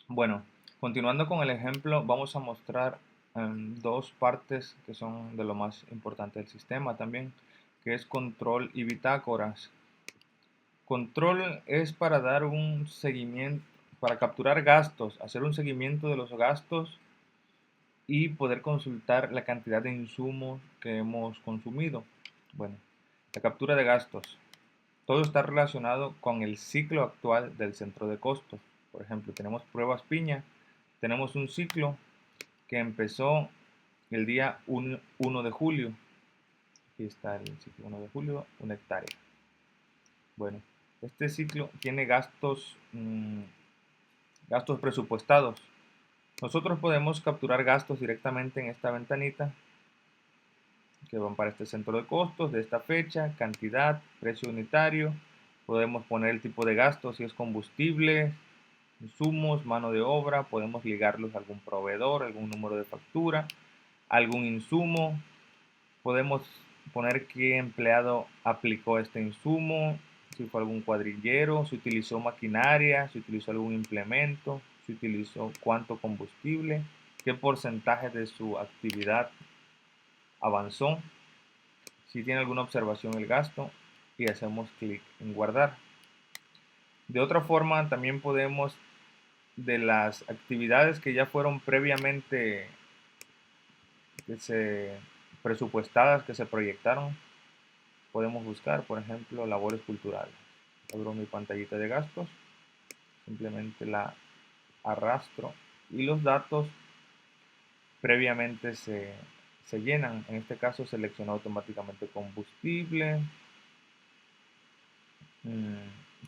Bueno, continuando con el ejemplo, vamos a mostrar dos partes que son de lo más importante del sistema también, que es control y bitácoras. Control es para dar un seguimiento, para capturar gastos, hacer un seguimiento de los gastos y poder consultar la cantidad de insumos que hemos consumido. Bueno, la captura de gastos. Todo está relacionado con el ciclo actual del centro de costos. Por ejemplo, tenemos pruebas piña, tenemos un ciclo que empezó el día 1 de julio. Aquí está el ciclo 1 de julio, una hectárea. Bueno, este ciclo tiene gastos presupuestados. Nosotros podemos capturar gastos directamente en esta ventanita que van para este centro de costos de esta fecha, cantidad, precio unitario. Podemos poner el tipo de gasto, si es combustible, insumos, mano de obra. Podemos ligarlos a algún proveedor, algún número de factura, algún insumo. Podemos poner qué empleado aplicó este insumo, si fue algún cuadrillero, si utilizó maquinaria, si utilizó algún implemento, si utilizó cuánto combustible, qué porcentaje de su actividad avanzó, si tiene alguna observación el gasto y hacemos clic en guardar. De otra forma, también podemos, de las actividades que ya fueron previamente que se presupuestadas, que se proyectaron, podemos buscar, por ejemplo, labores culturales. Abro mi pantallita de gastos, simplemente la arrastro y los datos previamente se llenan. En este caso selecciono automáticamente combustible,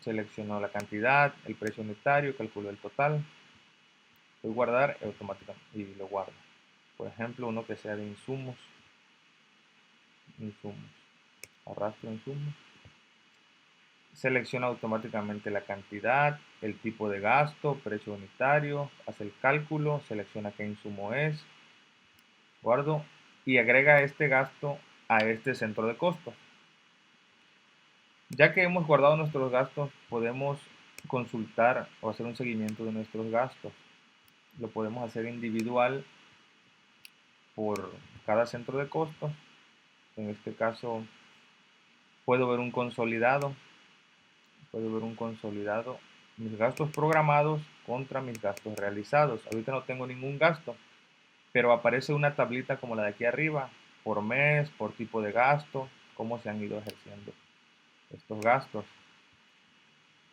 selecciono la cantidad, el precio unitario, calculo el total, doy guardar automáticamente y lo guardo. Por ejemplo, uno que sea de insumos, arrastro insumos, selecciona automáticamente la cantidad, el tipo de gasto, precio unitario, hace el cálculo, selecciona qué insumo es, guardo y agrega este gasto a este centro de costos. Ya que hemos guardado nuestros gastos, podemos consultar o hacer un seguimiento de nuestros gastos. Lo podemos hacer individual por cada centro de costos. En este caso, puedo ver un consolidado, mis gastos programados contra mis gastos realizados. Ahorita no tengo ningún gasto, pero aparece una tablita como la de aquí arriba, por mes, por tipo de gasto, cómo se han ido ejerciendo estos gastos.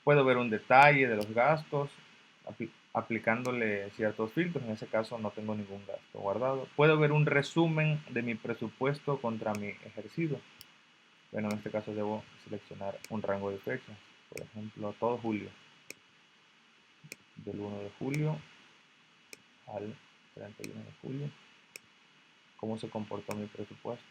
Puedo ver un detalle de los gastos, aplicándole ciertos filtros. En ese caso no tengo ningún gasto guardado. Puedo ver un resumen de mi presupuesto contra mi ejercido. Bueno, en este caso debo seleccionar un rango de fechas. Por ejemplo, todo julio. Del 1 de julio al 31 de julio. ¿Cómo se comportó mi presupuesto?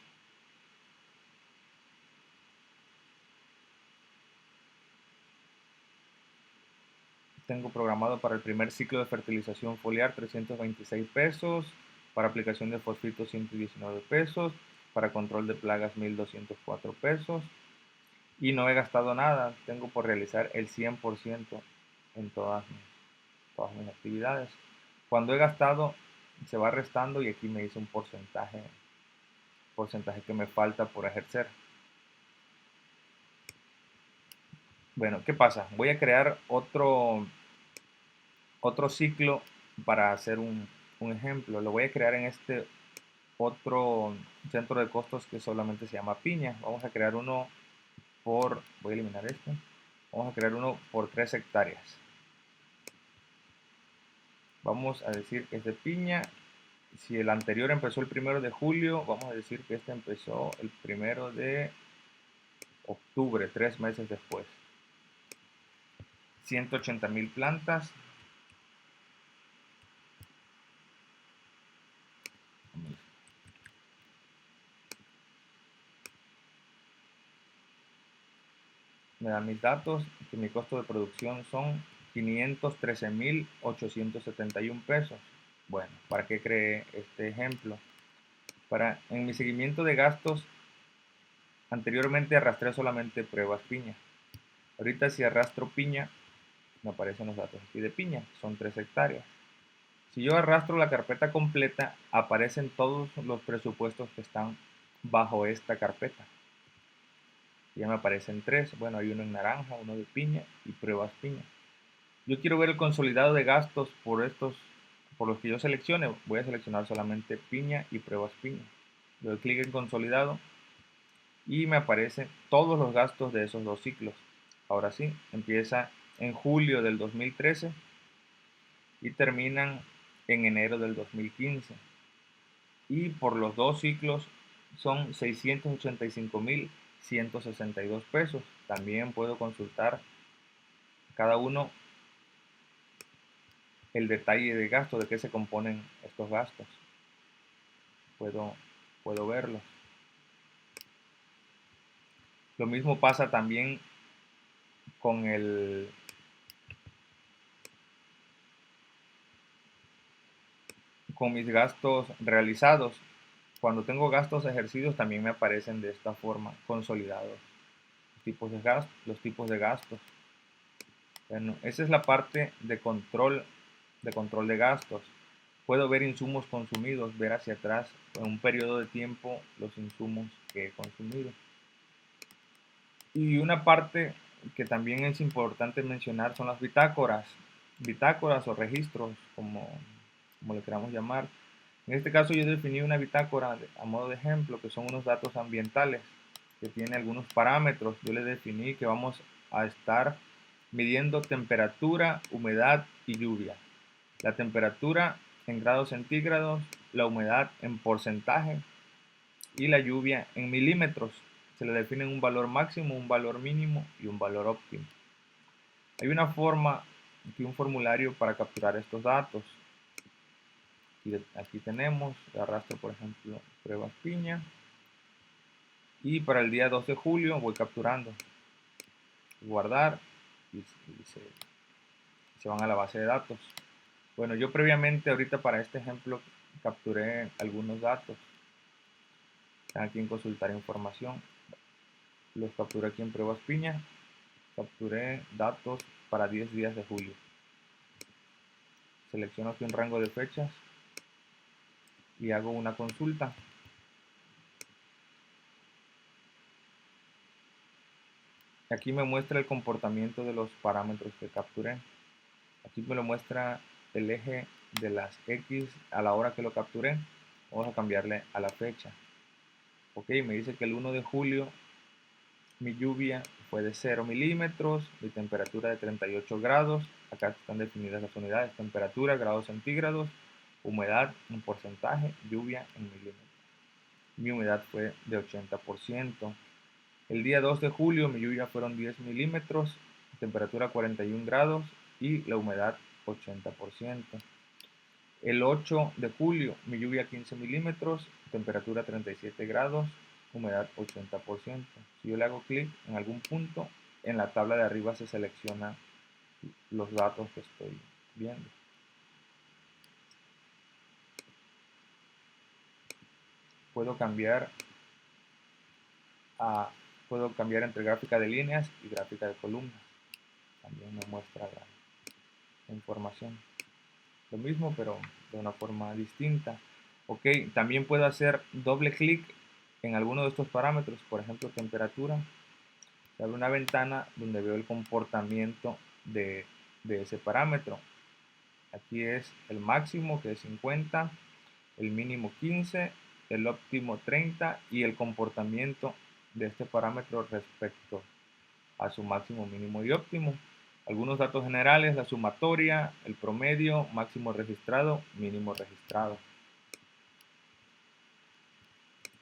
Tengo programado para el primer ciclo de fertilización foliar 326 pesos, para aplicación de fosfito 119 pesos, para control de plagas 1204 pesos y no he gastado nada, tengo por realizar el 100% en todas mis actividades. Cuando he gastado se va restando y aquí me dice un porcentaje que me falta por ejercer. Bueno, ¿qué pasa? Voy a crear otro ciclo para hacer un ejemplo. Lo voy a crear en este otro centro de costos que solamente se llama piña. Vamos a crear uno voy a eliminar esto. Vamos a crear uno por 3 hectáreas. Vamos a decir que es de piña. Si el anterior empezó el 1 de julio, vamos a decir que este empezó el 1 de octubre, 3 meses después. 180,000 plantas. Me dan mis datos, que mi costo de producción son 513,871 pesos. Bueno, ¿para qué creé este ejemplo? En mi seguimiento de gastos, anteriormente arrastré solamente pruebas piña. Ahorita si arrastro piña, me aparecen los datos aquí de piña, son 3 hectáreas. Si yo arrastro la carpeta completa, aparecen todos los presupuestos que están bajo esta carpeta. Ya me aparecen 3, bueno, hay uno en naranja, uno de piña y pruebas piña. Yo quiero ver el consolidado de gastos por los que yo seleccione. Voy a seleccionar solamente piña y pruebas piña. Le doy clic en consolidado y me aparecen todos los gastos de esos 2 ciclos. Ahora sí, empieza en julio del 2013 y terminan en enero del 2015. Y por los 2 ciclos son 685.162 pesos. También puedo consultar cada uno el detalle de gasto, de qué se componen estos gastos. Puedo verlos. Lo mismo pasa también con con mis gastos realizados. Cuando tengo gastos ejercidos también me aparecen de esta forma consolidados los tipos de gastos. Bueno, esa es la parte de control de gastos. Puedo ver insumos consumidos, ver hacia atrás en un periodo de tiempo los insumos que he consumido. Y una parte que también es importante mencionar son las bitácoras o registros, como le queramos llamar. En este caso yo definí una bitácora a modo de ejemplo, que son unos datos ambientales, que tiene algunos parámetros. Yo le definí que vamos a estar midiendo temperatura, humedad y lluvia. La temperatura en grados centígrados, la humedad en porcentaje y la lluvia en milímetros. Se le define un valor máximo, un valor mínimo y un valor óptimo. Hay una forma y un formulario para capturar estos datos. Aquí tenemos, arrastro por ejemplo pruebas piña y para el día 2 de julio voy capturando, guardar y se van a la base de datos. Bueno, yo previamente ahorita para este ejemplo capturé algunos datos. Están aquí en consultar información. Los capturé aquí en pruebas piña. Capturé datos para 10 días de julio. Selecciono aquí un rango de fechas y hago una consulta. Aquí me muestra el comportamiento de los parámetros que capturé. Aquí me lo muestra el eje de las X a la hora que lo capturé. Vamos a cambiarle a la fecha. Ok, me dice que el 1 de julio mi lluvia fue de 0 milímetros, mi temperatura de 38 grados. Acá están definidas las unidades: temperatura, grados centígrados, humedad en porcentaje, lluvia en milímetros. Mi humedad fue de 80%. El día 2 de julio mi lluvia fueron 10 milímetros, temperatura 41 grados y la humedad 80%. El 8 de julio mi lluvia 15 milímetros, temperatura 37 grados, humedad 80%. Si yo le hago clic en algún punto, en la tabla de arriba se seleccionan los datos que estoy viendo. Puedo cambiar puedo cambiar entre gráfica de líneas y gráfica de columnas. También me muestra la información. Lo mismo, pero de una forma distinta. Ok, también puedo hacer doble clic en alguno de estos parámetros, por ejemplo, temperatura. Se abre una ventana donde veo el comportamiento de ese parámetro. Aquí es el máximo, que es 50, el mínimo 15, el óptimo 30 y el comportamiento de este parámetro respecto a su máximo, mínimo y óptimo. Algunos datos generales: la sumatoria, el promedio, máximo registrado, mínimo registrado.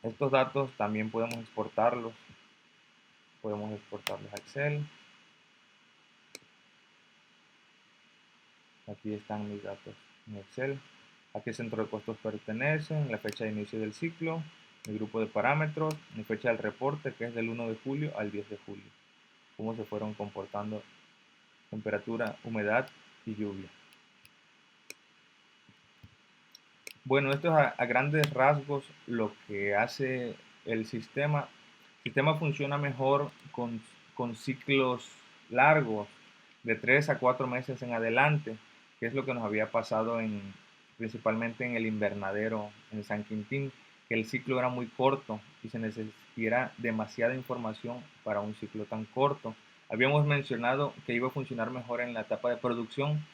Estos datos también podemos exportarlos a Excel. Aquí están mis datos en Excel. A qué centro de costos pertenecen, la fecha de inicio del ciclo, mi grupo de parámetros, mi fecha del reporte, que es del 1 de julio al 10 de julio. Cómo se fueron comportando temperatura, humedad y lluvia. Bueno, esto es a grandes rasgos lo que hace el sistema. El sistema funciona mejor con ciclos largos. de 3 a 4 meses en adelante, que es lo que nos había pasado principalmente en el invernadero en San Quintín, que el ciclo era muy corto y se necesitaba demasiada información para un ciclo tan corto. Habíamos mencionado que iba a funcionar mejor en la etapa de producción,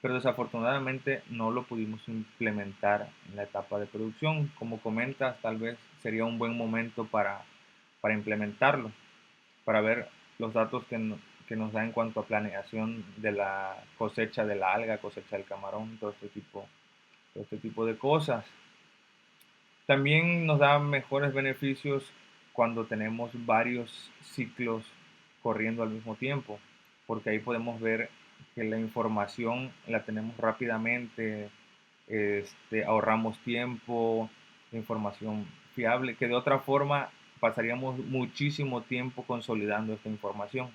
pero desafortunadamente no lo pudimos implementar en la etapa de producción. Como comentas, tal vez sería un buen momento para implementarlo, para ver los datos que nos da en cuanto a planeación de la cosecha de la alga, cosecha del camarón, todo este tipo de cosas. También nos da mejores beneficios cuando tenemos varios ciclos corriendo al mismo tiempo, porque ahí podemos ver que la información la tenemos rápidamente, ahorramos tiempo, información fiable, que de otra forma pasaríamos muchísimo tiempo consolidando esta información.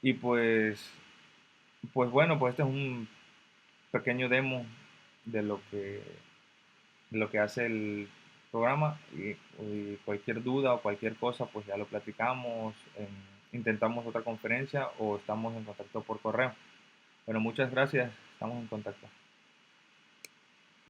Y pues bueno, pues este es un pequeño demo de lo que hace el programa y cualquier duda o cualquier cosa, pues ya lo platicamos, intentamos otra conferencia o estamos en contacto por correo. Bueno, muchas gracias, estamos en contacto.